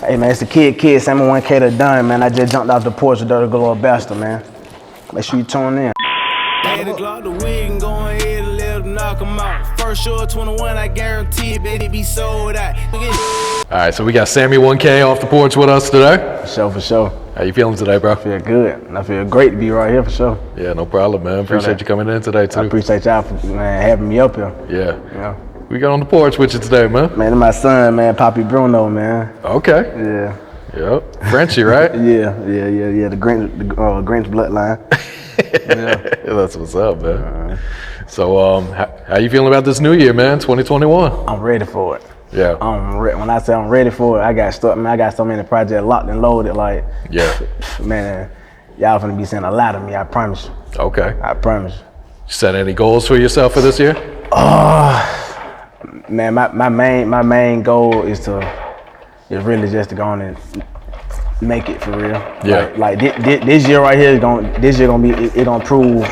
Hey man, it's the kid, Sammy1k the done, man. I just jumped off the porch with Dirty Little Bastard, man. Make sure you tune in. 8 o'clock the wig and go ahead and let them knock them out. First show of 21, I guarantee it, baby, be sold out. All right, so we got Sammy1k off the porch with us today. For sure. How you feeling today, bro? I feel good. And I feel great to be right here for sure. Yeah, no problem, man. Appreciate you coming in today, too. I appreciate y'all for having me up here. Yeah. We got on the porch with you today, man. Man, and my son, man, Poppy Bruno, man. Okay. Yeah. Yep. Frenchie, right? Yeah. The Grinch bloodline. Yeah. That's what's up, man. So, how you feeling about this new year, man? 2021. I'm ready for it. Yeah. When I say I'm ready for it, I got so many projects locked and loaded. Like, yeah, man, y'all finna be seeing a lot of me. I promise you. Okay. I promise you. You set any goals for yourself for this year? Man, my main goal is really just to go on and make it for real. Yeah. Like this year right here is gonna prove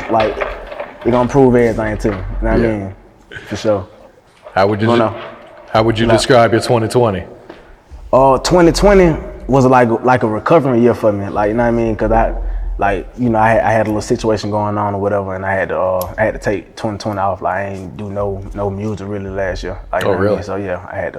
everything too. You know what I mean? For sure. How would you describe your 2020? 2020 was like a recovering year for me. Like, you know what I mean? Cause I had a little situation going on or whatever, and I had to take 2020 off. Like, I ain't do no music really last year. Like, you know what I mean? So yeah, I had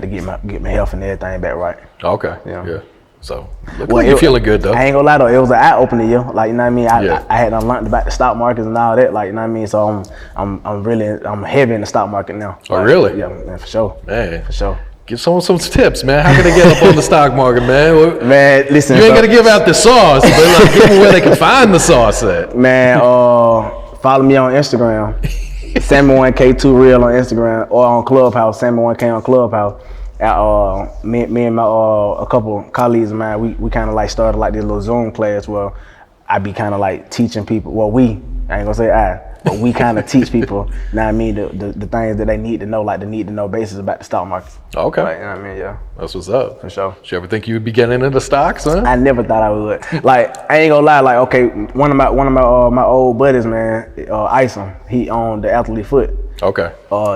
to get my health and everything back right. Okay. Yeah. So like you're feeling good though. I ain't gonna lie though, it was an eye-opening year. Like, you know what I mean? I had learned about the stock markets and all that. Like, you know what I mean? So I'm heavy in the stock market now. Oh, like, really? Yeah, man, for sure. Man, for sure. Give someone some tips, man. How can they get up on the stock market, man? Man, listen. You ain't gotta give out the sauce, but like, give them where they can find the sauce at. Man, follow me on Instagram, Sammy1k2real on Instagram, or on Clubhouse, Sammy1k on Clubhouse. Me and my a couple colleagues of mine, we kind of like started like this little Zoom class where I be kind of like teaching people. Well, I ain't gonna say but we kind of teach people. You know what I mean? The things that they need to know, like the need to know basis about the stock market. Okay. Like, you know what I mean? Yeah. That's what's up. For sure. Did you ever think you would be getting into stocks, huh? I never thought I would. Like, I ain't gonna lie. Like, okay, one of my old buddies, man, Isom, he owned the Athlete Foot. Okay.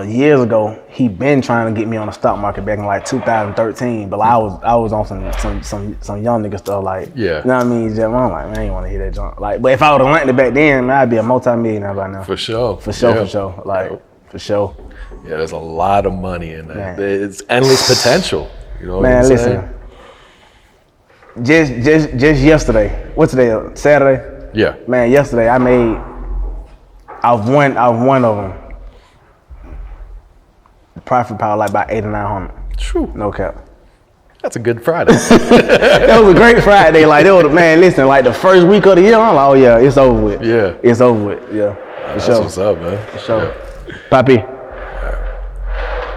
Years ago, he been trying to get me on the stock market back in like 2013, but like, I was on some young nigga stuff, like, yeah. You know what I mean? I'm like, man, I ain't want to hear that junk. Like, but if I would have learned it back then, man, I'd be a multi-millionaire by now. For sure. For sure. Like, for sure. Yeah, there's a lot of money in that. Man. It's endless potential. You know what man, I'm listen. saying? Just yesterday. What's today? Saturday? Yeah. Man, yesterday I've won of them. Profit power like about 800 or 900. True. No cap. That's a good Friday. That was a great Friday. Like, man, listen, like the first week of the year, I'm like, oh yeah, it's over with. Yeah. It's over with. Yeah. That's sure. What's up, man. For sure. Yeah. Poppy.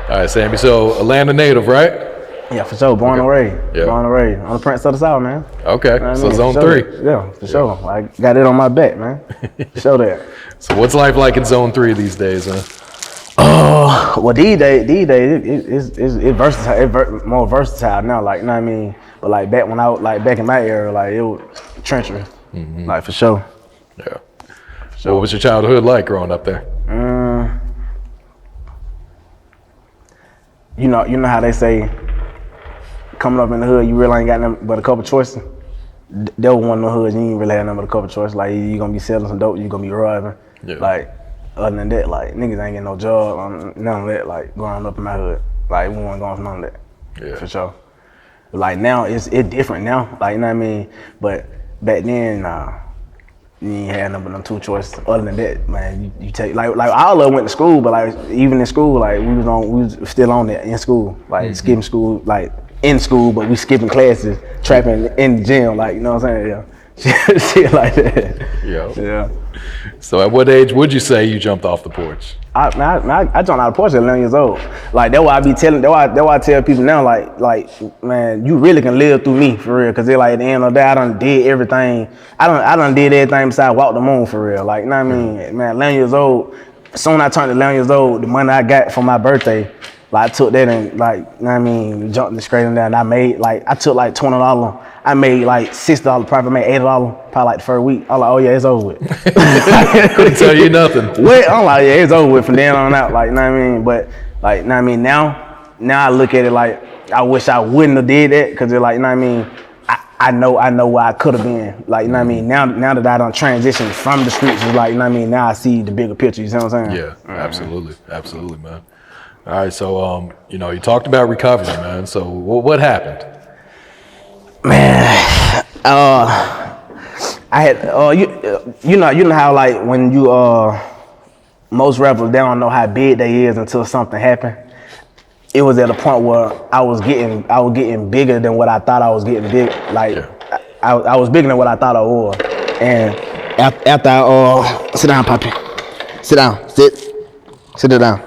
All right, Sammy. So Atlanta native, right? Yeah, for sure. Born and raised. Yeah. Born and raised. I'm the Prince of the South, man. Okay. You know so I mean? zone sure. 3. Yeah, for sure. I got it on my back, man. Show that. So what's life like in zone 3 these days, huh? Well, these days, it's versatile. It's more versatile now. Like, you know what I mean? But like back in my era, like it was treacherous. Mm-hmm. Like, for sure. Yeah. So what was your childhood like growing up there? You know how they say, coming up in the hood, you really ain't got nothing but a couple choices. That was one of the hoods, you ain't really have nothing but a couple choices. Like, you gonna be selling some dope, you gonna be robbing. Yeah. Like, other than that, like, niggas ain't getting no job, none of that, like, growing up in my hood. Like, we weren't going for none of that. Yeah. For sure. Like, now, it's different now, like, you know what I mean? But back then, you ain't had nothing but them 2 choices. Other than that, man, you take, like all of us went to school, but like, even in school, like, we was still on that in school. Like, skipping school, like, in school, but we skipping classes, trapping in the gym, like, you know what I'm saying? Yeah. Shit like that. Yeah. So at what age would you say you jumped off the porch? I jumped out of the porch at 11 years old. Like, that's why I tell people now, like, man, you really can live through me for real. Cause they're like, at the end of the day, I done did everything. I done did everything besides walk the moon for real. Like, you know what I mean? Man, 11 years old, soon I turned 11 years old, the money I got for my birthday, like, I took that and, like, you know what I mean, jumped it straight in there, and I took like $20. I made like $6 profit, I made $80 probably like the first week. I was like, oh yeah, it's over with. Couldn't tell you nothing. I'm like, yeah, it's over with from then on out, like, you know what I mean? But like, you know what I mean, now I look at it like I wish I wouldn't have did that because it's like, you know what I mean? I know where I could have been. Like, you know what I mean? Now that I done transitioned from the streets, it's like, you know what I mean? Now I see the bigger picture, you see what I'm saying? Yeah, absolutely, man. All right, so, you know, you talked about recovery, man. So what happened? Man, I had, you know how like when you, most rappers, they don't know how big they is until something happened. It was at a point where I was getting bigger than what I thought I was getting big. Like I was bigger than what I thought I was. And after I sit down, Poppy. Sit down. Sit it down.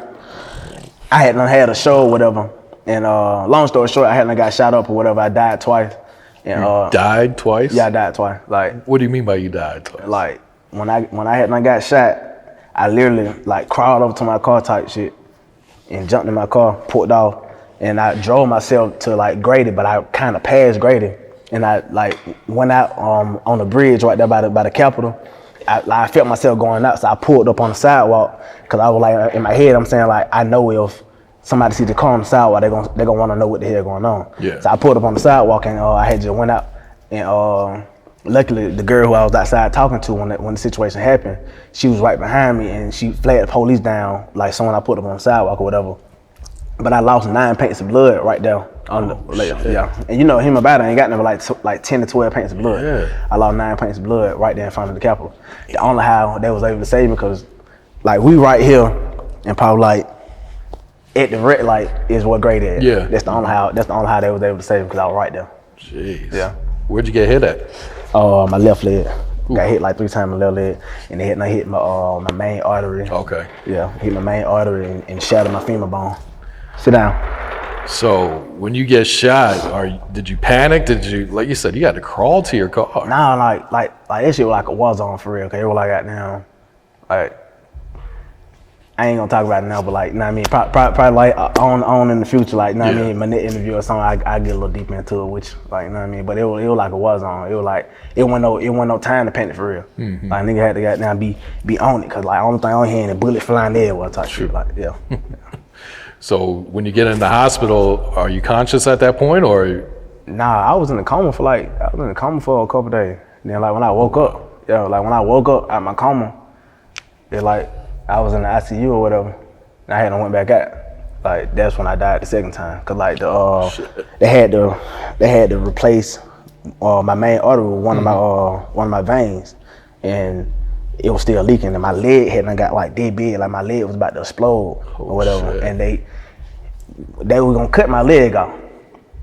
I hadn't had a show or whatever. And long story short, I hadn't got shot up or whatever. I died twice. And, you died twice? Yeah, I died twice. Like, what do you mean by you died twice? Like when I hadn't got shot, I literally like crawled over to my car type shit and jumped in my car, pulled off, and I drove myself to like Grady, but I kind of passed Grady, and I like went out on the bridge right there by the Capitol. I felt myself going out, so I pulled up on the sidewalk because I was like in my head, I'm saying like I know if somebody sees the car on the sidewalk, they're gonna want to know what the hell going on. Yeah. So I pulled up on the sidewalk and I had just went out, and luckily the girl who I was outside talking to when the situation happened, she was right behind me and she flagged the police down like someone I put up on the sidewalk or whatever. But I lost 9 paints of blood right there on the leg. Yeah. And you know him about it ain't got never like 10 to 12 paints of blood. Yeah. I lost 9 paints of blood right there in front of the Capitol. The only how they was able to save me because like we right here and probably like at the red light is what Grady is. Yeah. That's the only how they was able to save me because I was right there. Jeez. Yeah. Where'd you get hit at? My left leg. Got hit like 3 times my left leg, and they hit my main artery. Okay. Yeah, hit my main artery and shattered my femur bone. Sit down. So when you get shot, did you panic? Did you, like you said, you had to crawl to your car? Nah, like that shit was like a war zone for real. Cause it was like goddamn, like I ain't gonna talk about it now, but like, you know what I mean? Probably like on in the future, like, you know what I mean? My next interview or something, I get a little deeper into it, which, like, you know what I mean? But it was like a war zone. It was like, it wasn't no time to panic for real. Mm-hmm. Like, nigga had to goddamn be on it, cause like, only thing on here and the bullet flying everywhere type shit, like, yeah. So when you get in the hospital, are you conscious at that point, or? Nah, I was in a coma for a couple days. Then like when I woke up, out of my coma, it's like, I was in the ICU or whatever, and I hadn't went back out. Like that's when I died the second time, cause like they had to replace my main artery with one of my veins, and it was still leaking, and my leg hadn't got like dead big, like my leg was about to explode or whatever, shit. And they were gonna cut my leg off.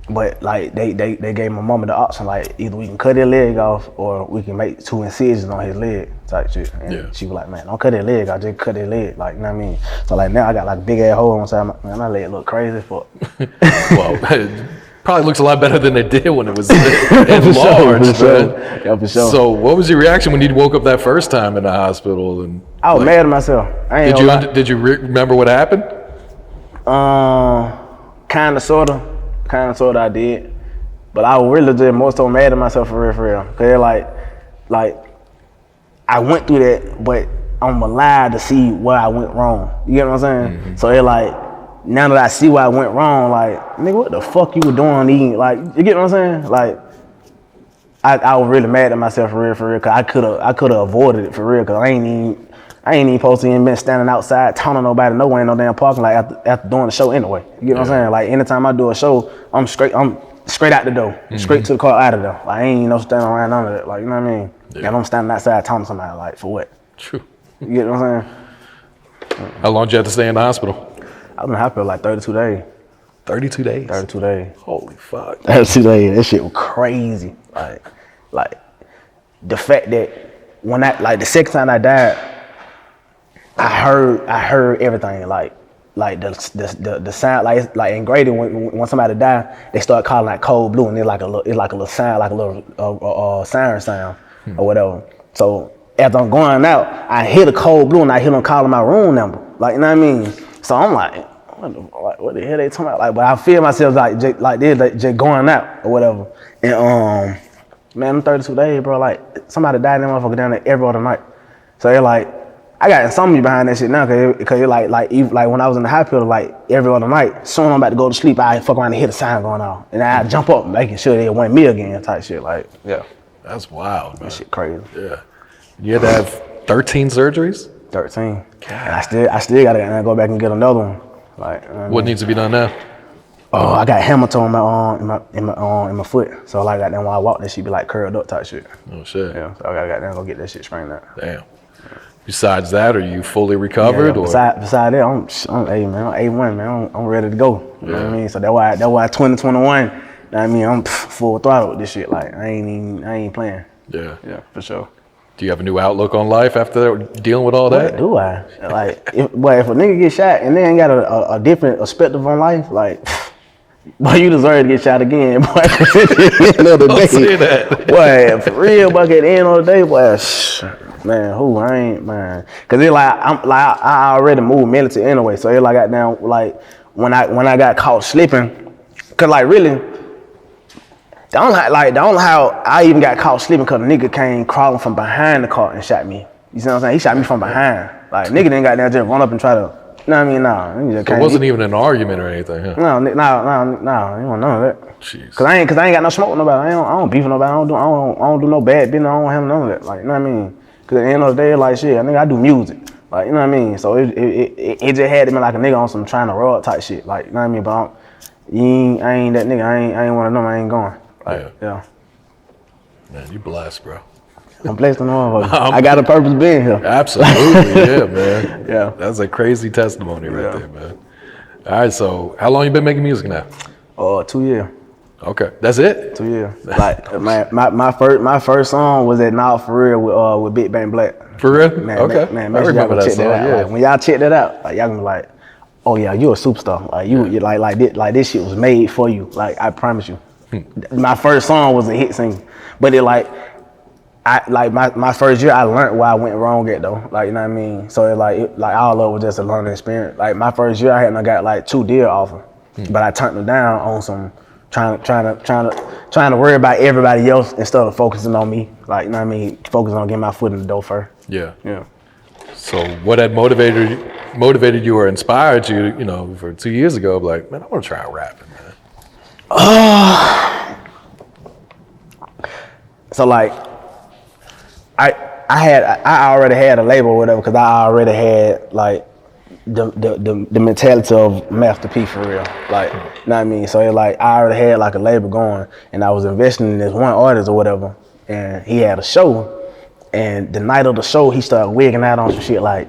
But like they gave my mama the option, like either we can cut his leg off or we can make 2 incisions on his leg type shit. And she was like, man, don't cut his leg off, just cut his leg, like, you know what I mean? So like now I got like a big ass hole on the side of my leg look crazy fuck. Well, it probably looks a lot better than it did when it was enlarged. Yeah, for sure. So what was your reaction when you woke up that first time in the hospital? And I was mad at myself. Did you remember what happened? Kinda sorta I did, but I was really just more so mad at myself for real. Cause like I went through that, but I'm alive to see where I went wrong. You get what I'm saying? Mm-hmm. So it like now that I see where I went wrong, like nigga, what the fuck you were doing eating? Like you get what I'm saying? Like I was really mad at myself for real. Cause I could have avoided it for real. Cause I ain't even supposed to even been standing outside telling nobody nowhere in no damn parking lot after doing the show anyway. You get what I'm saying? Like anytime I do a show, I'm straight out the door, straight to the car out of there. Like I ain't no standing around none of that. Like you know what I mean? Yeah. And I'm standing outside telling somebody like for what? True. You get what I'm saying? How long did you have to stay in the hospital? I was in the hospital like 32 days. 32 days? 32 days. Holy fuck. 32 days. That shit was crazy. Like the fact that when the second time I died, I heard everything, like the sound, like in Grady when somebody die, they start calling like code blue, and it's like a little sound, like a little siren sound or whatever. So as I'm going out, I hear the code blue and I hear them calling my room number, like you know what I mean. So I'm like, what the hell they talking about? Like, but I feel myself like just going out or whatever. And man, I'm 32 days, bro. Like somebody died in that motherfucker down there every other night. So they're like, I got insomnia behind that shit now, cause it like when I was in the hospital, like every other night, soon I'm about to go to sleep, I fuck around and hear the sound going off, and I jump up, making sure they want me again, type shit. Like, yeah, That's wild, man. that shit crazy. Yeah. You had to have 13 surgeries? 13. And I still gotta go back and get another one. Like, What needs to be done now? Oh, I got hematoma in my foot. So like that, then when I walk, that shit be like curled up type shit. Oh shit. Yeah. So I gotta go get that shit straightened out. Damn. Besides that, are you fully recovered? Or Beside that, I'm A1, man. I'm ready to go. You know what I mean? So that's why 2021. I mean, I'm full throttle with this shit. Like I ain't playing. Yeah. Yeah, for sure. Do you have a new outlook on life after dealing with all that? What do I? Like, if a nigga get shot and they ain't got a different perspective on life, like, boy, you deserve to get shot again, boy. At the end of the day, Don't say that. Boy, for real, boy. At the end of the day, boy, man, I ain't, man. Cause it I already moved military anyway, so it like got down like when I got caught slipping, cause like really. The only how I even got caught sleeping because the nigga came crawling from behind the car and shot me. You see what I'm saying? He shot me from behind. Like, nigga didn't got there just run up and try to, you know what I mean? Nah. So it wasn't even an argument or anything, huh? No, you want none of that. Jeez. Cause I ain't got no smoke with nobody. I don't beef with nobody. I don't do no bad business. I don't have none of that. Like, you know what I mean? Cause at the end of the day, like shit, I do music. Like, you know what I mean? So it just had to be like a nigga on some trying to rub type shit. Like, you know what I mean? But I ain't that nigga. I ain't one of them. I ain't going. Like, yeah. Man, you blessed, bro. I'm blessed to know I got a purpose being here. Absolutely, yeah, man. Yeah. That's a crazy testimony right there, man. All right, so how long you been making music now? 2 years. Okay, that's it? 2 years. Like my first song was at Now For Real with Big Bang Black. For real? Man, okay. Man, make sure y'all go check that out. Like, when y'all check that out, like y'all gonna be like, oh yeah, you a superstar. Like you like this shit was made for you. Like I promise you. My first song was a hit single, but it my first year I learned where I went wrong at though. Like you know what I mean. So it all of it was just a learning experience. Like my first year I hadn't got like 2 deal offers, but I turned them down on some trying to worry about everybody else instead of focusing on me. Like you know what I mean. Focusing on getting my foot in the door first. Yeah. Yeah. So what had motivated you or inspired you, you know, for 2 years ago? Like, man, I want to try rapping, man. So like, I already had a label or whatever because I already had like the mentality of Master P for real. Like, you know what I mean? So it like I already had like a label going, and I was investing in this one artist or whatever, and he had a show, and the night of the show he started wigging out on some shit like.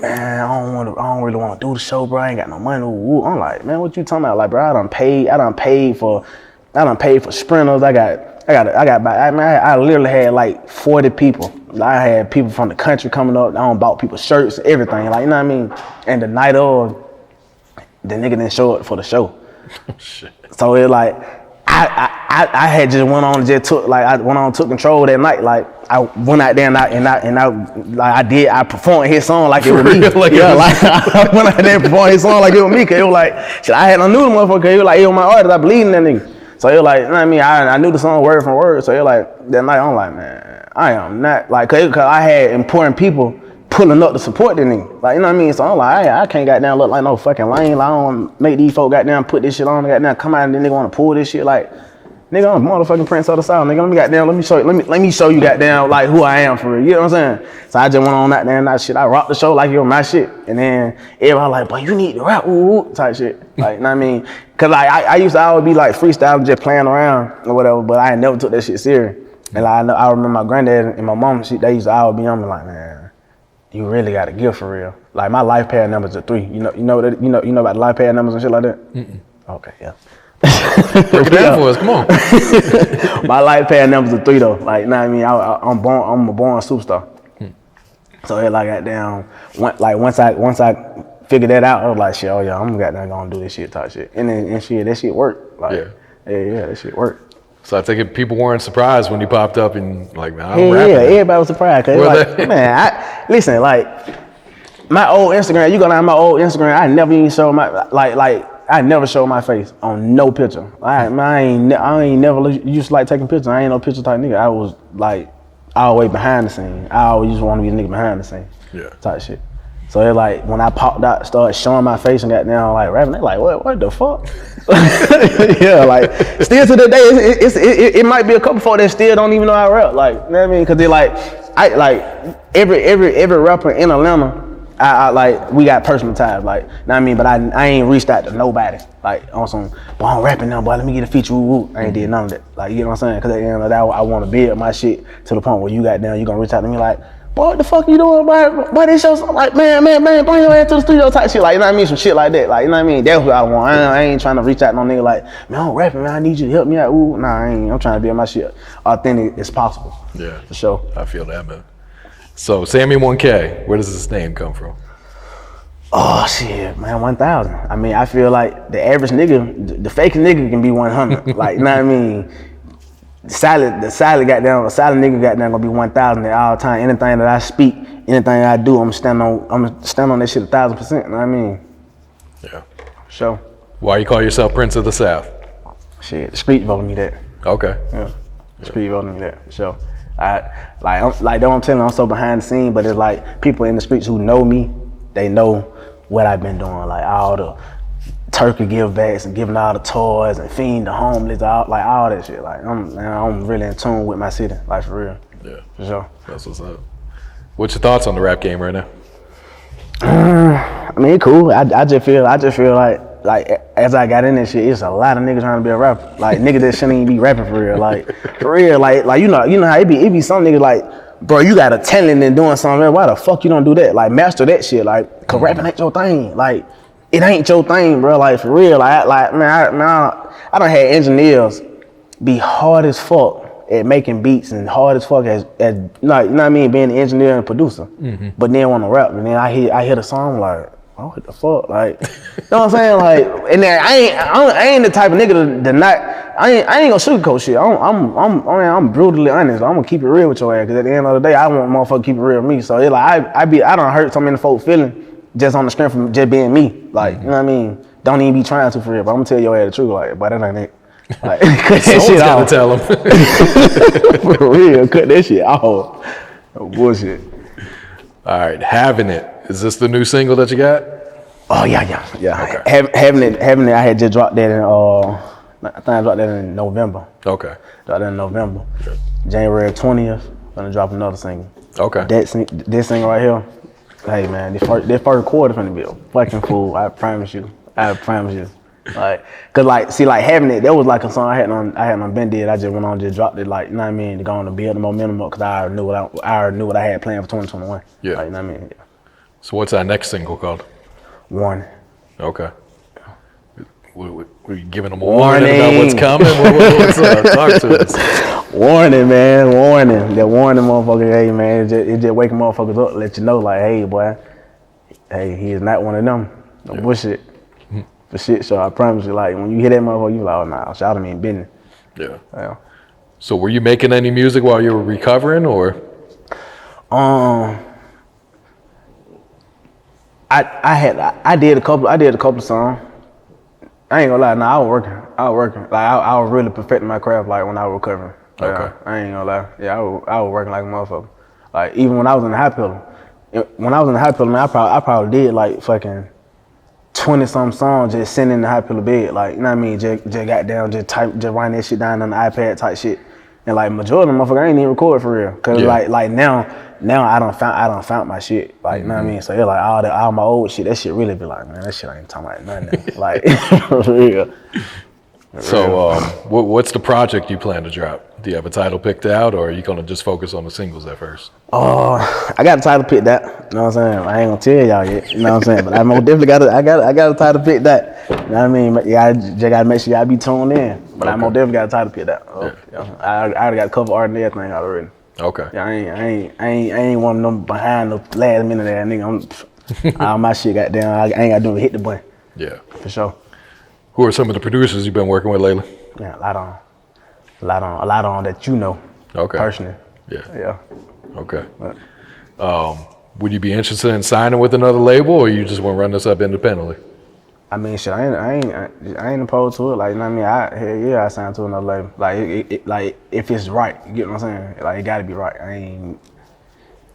Man, I don't really want to do the show, bro. I ain't got no money. Ooh. I'm like, man, what you talking about? Like, bro, I done paid for sprinters. I literally had like 40 people. I had people from the country coming up. I bought people shirts, everything. Like, you know what I mean? And the night of, the nigga didn't show up for the show. Shit. So it like, I had just went on and just took control that night. Like I went out there and I performed his song like it was me. I went out there and performed his song like it was me. Cause it was like, shit, I knew the motherfucker. He was like, he was my artist. I believe in that nigga. So it was like, you know what I mean? I knew the song word for word. So it was like, that night I'm like, man, I am not like, cause I had important people pulling up to support the nigga. Like, you know what I mean? So I'm like, I can't goddamn look like no fucking lame. Like, I don't make these folk goddamn put this shit on. Goddamn come out and then nigga want to pull this shit. Like, nigga, I'm a motherfucking Prince of the South. Nigga, let me show you goddamn like who I am for real. You know what I'm saying? So I just went on out there and that shit. I rocked the show like it was my shit. And then everybody like, boy, you need to rap, ooh, type shit. Like, you know what I mean? Cause like I used to always be like freestyling, just playing around or whatever, but I never took that shit serious. And like I remember my granddad and my mom, they used to always be on me like, man, you really got a gift for real. Like my life pad numbers are 3. You know about the life pad numbers and shit like that? Mm-mm. Okay, yeah. Break it down for us, come on. My life pad numbers are 3 though. Like, you know what I mean? I'm a born superstar. So it like got down. Once I figured that out, I was like, shit, oh yeah, I'm gonna do this shit type shit. And then shit, that shit worked. Like, yeah, that shit worked. So I think people weren't surprised when you popped up and like, man, I'm rapping. Yeah, everybody was surprised. Cause like, man, listen, like my old Instagram, you go down my old Instagram, I never even show I never showed my face on no picture. I ain't never used to like taking pictures. I ain't no picture type nigga. I was like always behind the scene. I always just want to be a nigga behind the scene. Yeah. Type shit. So it's like when I popped out, started showing my face and got down like rapping, they like, what the fuck? Yeah, like still to the day, it might be a couple folk that still don't even know I rap. Like, you know what I mean? Cause they like, every rapper in Atlanta, I like, we got personal ties, like, know what I mean? But I ain't reached out to nobody. Like on some, boy, I'm rapping now, boy, let me get a feeture, woo. I ain't did none of that. Like, you know what I'm saying? Cause at the end of the day, I want to build my shit to the point where you got down, you gonna reach out to me like, boy, what the fuck you doing, boy? Boy, this show's like, man, bring your ass to the studio type shit. Like, you know what I mean? Some shit like that. Like, you know what I mean? That's what I want. I ain't trying to reach out to no nigga like, man, I'm rapping, man. I need you to help me out. Ooh, nah, I ain't. I'm trying to build my shit authentic as possible. Yeah. For sure. I feel that, man. So, Sammy1k, where does this name come from? Oh, shit, man, 1,000. I mean, I feel like the average nigga, the fake nigga can be 100. Like, you know what I mean? The silent nigga got down gonna be 1,000 at all time. Anything that I speak, anything I do, I'm stand on that shit 1,000%. You know what I mean? Yeah. Sure. Why you call yourself Prince of the South? Shit, the street voted me that. Okay. Yeah. The street voted me that. Sure. I'm telling you, I'm so behind the scene, but it's like people in the streets who know me, they know what I've been doing. Like all the turkey give backs and giving all the toys and feeding the homeless, all that shit. Like I'm really in tune with my city, like for real. Yeah. For sure. That's what's up. What's your thoughts on the rap game right now? I mean, it's cool. I just feel like as I got in this shit, it's a lot of niggas trying to be a rapper. Like niggas that shouldn't even be rapping for real. Like for real. Like you know how it be some niggas like, bro, you got a talent in doing something. Why the fuck you don't do that? Like master that shit. Like, cause rapping ain't your thing. Like it ain't your thing, bro. Like for real. I done had engineers be hard as fuck at making beats and hard as fuck as like, you know what I mean, being an engineer and producer. Mm-hmm. But then want to rap, and then I hear the song like, oh, what the fuck, like, you know what I'm saying, like, and then I ain't the type of nigga to not, I ain't gonna sugarcoat shit. I'm brutally honest. I'm gonna keep it real with your ass, cause at the end of the day, I want motherfucker to keep it real with me. So it like I done hurt so many folk feeling just on the strength of just being me, like, you know what I mean. Don't even be trying to for real, but I'm gonna tell your ass the truth, like, but that ain't it. Like, cut that shit off. Tell him. For real, cut that shit off. No bullshit. All right, Havin It. Is this the new single that you got? Oh yeah. Okay. Havin It. I had just dropped that in. I think I dropped that in November. Okay. Dropped that in November. Sure. January 20th, gonna drop another single. Okay. This single right here. Hey man, this first quarter finna be a fucking fool. I promise you. Like, cause like, see, like Havin It, that was like a song I hadn't on been did. I just went on, just dropped it, like, you know what I mean, to go on to build the momentum up, cause I already knew what I had planned for 2021. Yeah. Like, you know what I mean? Yeah. So what's our next single called? Warning. Okay. We giving them a warning about what's coming? What's talk to us. Warning, man, warning. That warning, motherfucker. Hey, man, it just waking motherfuckers up, let you know, like, hey, boy, hey, he is not one of them. No bullshit. For shit, so I promise you, like, when you hear that motherfucker, you like, oh nah, shout him in business. Yeah. So were you making any music while you were recovering, or? I did a couple of songs. I ain't gonna lie, I was working. Like I was really perfecting my craft, like when I was recovering. Okay. I ain't gonna lie. Yeah, I was working like a motherfucker. Like even when I was in the hospital, man, I probably did like fucking 20-something songs just sitting in the hospital bed, like, you know what I mean, just got down, just writing that shit down on the iPad type shit. And like majority of them motherfuckers I ain't even record for real. Cause like now I done found my shit. Like, you know what I mean? So yeah, like all my old shit, that shit really be like, man, that shit ain't talking about nothing. Like for real. So what's the project you plan to drop? Do you have a title picked out, or are you gonna just focus on the singles at first? I got a title picked out. You know what I'm saying? I ain't gonna tell y'all yet. You know what I'm saying? But I most definitely got a title picked out. You know what I mean? Yeah, just gotta make sure y'all be tuned in. But I most definitely got a title picked out. Yeah. I already got a cover art and everything already. Okay. Yeah, I ain't one of them behind the last minute ass nigga. All my shit got down. I ain't gotta do it, hit the button. Yeah. For sure. Who are some of the producers you've been working with lately? Yeah, a lot on that you know. Okay. Personally. Yeah. Okay. Would you be interested in signing with another label, or you just want to run this up independently? I mean, shit, I ain't opposed to it. Like, you know what I mean? Hell yeah, I signed to another label. Like, like if it's right, you get what I'm saying? Like, it gotta be right.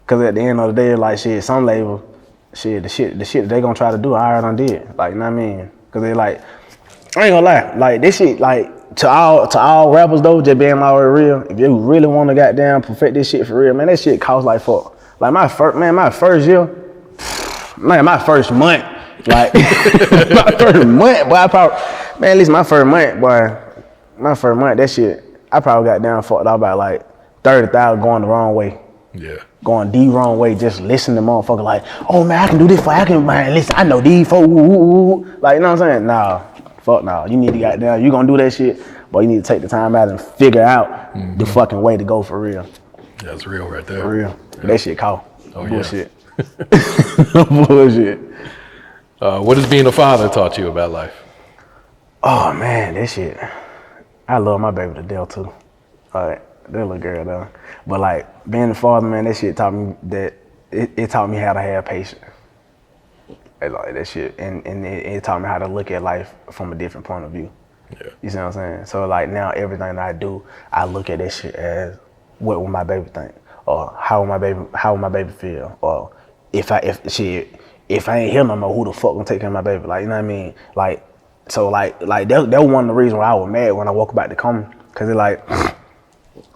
Cause at the end of the day, like, shit, some label, the shit that they gonna try to do, I already done did. Like, you know what I mean? Cause they like, I ain't gonna lie, like, this shit, like, to all rappers though, just being already real, if you really wanna goddamn perfect this shit for real, man, that shit costs like fuck. Like, my first year, man, my first month, like, my first month, boy, at least my first month, that shit, I probably got down fucked up about like 30,000 going the wrong way. Yeah. Going the wrong way, just listening to motherfucker like, oh man, I can do this for you. Man, listen, I know these folks, like, you know what I'm saying? Nah, fuck nah. You need to goddamn, you gonna do that shit, but you need to take the time out and figure out the fucking way to go for real. That's real right there. For real. Yeah. That shit cold. Oh, bullshit. Yeah. Bullshit. What has being a father taught you about life? Oh man, that shit. I love my baby to death too. Like, that little girl though. But like, being a father, man, that shit taught me that it taught me how to have patience. Like that shit, and it taught me how to look at life from a different point of view. Yeah. You see what I'm saying? So like now, everything that I do, I look at that shit as what will my baby think, or how will my baby feel, or if I ain't here no more, who the fuck gonna take care of my baby? Like, you know what I mean? Like, so like that was one of the reasons why I was mad when I woke up out the coma, cause it like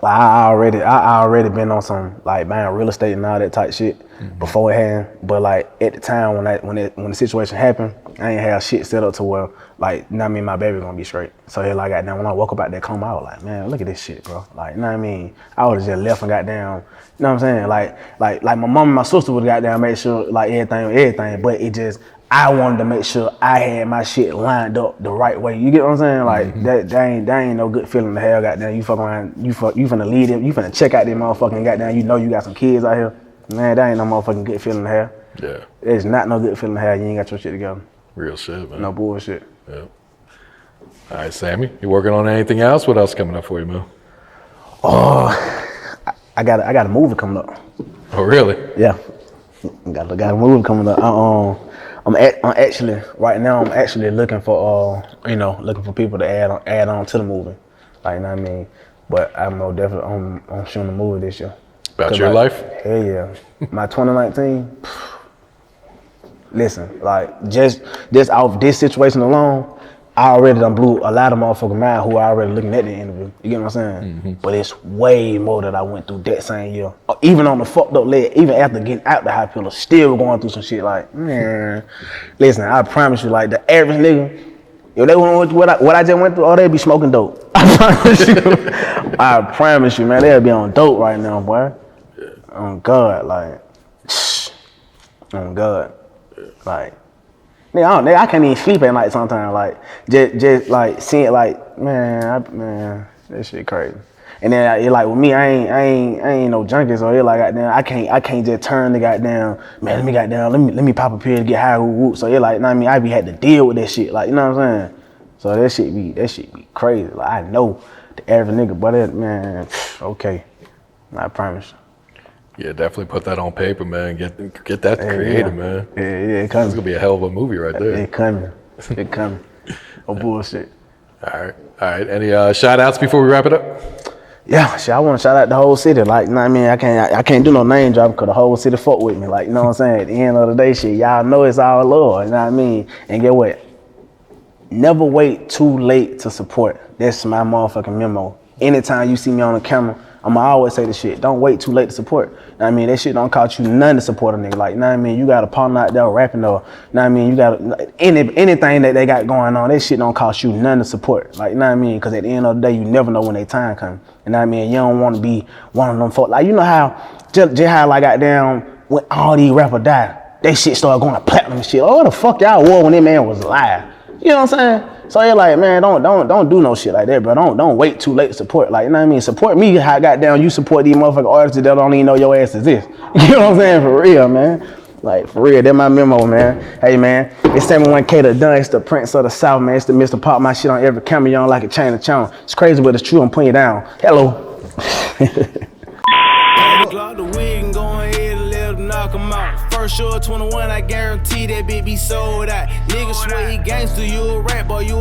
I already been on some like buying real estate and all that type shit beforehand, but like at the time when the situation happened, I ain't have shit set up to where like, you know what I mean, my baby gonna be straight. So here like goddamn, when I woke up out that coma, I was like, man, look at this shit, bro. Like, you know what I mean? I would've just left and goddamn, you know what I'm saying? Like my mom and my sister would've goddamn made sure like everything, but it just, I wanted to make sure I had my shit lined up the right way. You get what I'm saying? Like that ain't no good feeling to have. Goddamn, you fuck around, you finna lead them, you finna check out them motherfucking goddamn. You know you got some kids out here. Man, that ain't no motherfucking good feeling to have. Yeah. It's not no good feeling to have. You ain't got your shit together. Real shit, man. No bullshit. Yeah. All right, Sammy, you working on anything else? What else coming up for you, man? Oh, I got a movie coming up. Oh, really? Yeah, got a movie coming up. I'm actually right now. I'm actually looking for people to add on to the movie. Like, you know what I mean? But I'm definitely I'm shooting a movie this year. About your life? Hell yeah. My 2019. Listen, like just off this situation alone, I already done blew a lot of motherfucking mind who are already looking at the interview. You get what I'm saying? But it's way more that I went through that same year. Even on the fucked up leg, even after getting out the hospital, still going through some shit like, man. Listen, I promise you, like the average nigga, if they went through what I just went through, they'd be smoking dope. I promise you, man, they'll be on dope right now, boy. On God, like, on God, like. Nigga, I can't even sleep at night sometimes. Like, just like seeing it, like, man, that shit crazy. And then it like with me, I ain't no junkie, so it like goddamn, I can't just turn the goddamn, man, let me pop a pill to get high, whoop. So it like, you know what I mean, I be had to deal with that shit, like, you know what I'm saying? So that shit be crazy. Like, I know the average nigga, but that, man, okay, I promise. Yeah, definitely put that on paper, man. Get that created, man. Yeah, it coming. It's gonna be a hell of a movie right there. It coming. Oh, bullshit. All right. Any shout outs before we wrap it up? Yeah, shit, I want to shout out the whole city. Like, you know what I mean? I can't do no name drop because the whole city fuck with me. Like, you know what I'm saying? At the end of the day, shit, y'all know it's all love. You know what I mean? And get what? Never wait too late to support. That's my motherfucking memo. Anytime you see me on the camera, I'ma always say this shit. Don't wait too late to support. You know what I mean? That shit don't cost you nothing to support a nigga. Like, you know what I mean? You got a partner out there rapping or, you know what I mean? You got anything that they got going on, that shit don't cost you nothing to support. Like, you know what I mean? Because at the end of the day, you never know when their time comes. You know what I mean? You don't want to be one of them folks. Like, you know how, just how like goddamn, when all these rappers die, they shit started going to platinum and shit. Oh, what the fuck y'all wore when that man was alive? You know what I'm saying? So you're like, man, don't do no shit like that, bro. Don't wait too late to support. Like, you know what I mean? Support me how goddamn you support these motherfucking artists that don't even know your ass exists. You know what I'm saying? For real, man. Like, for real, that's my memo, man. Hey, man, it's Sammy1k the done. It's the Prince of the South, man. It's the Mr. Pop my shit on every camera. You don't like a chain of chon. It's crazy, but it's true. I'm putting you down. Hello. The wig and go ahead and let them knock 'em out. First First show of 21, I guarantee that bitch be sold out. Niggas swear he gangster, you a rap boy, you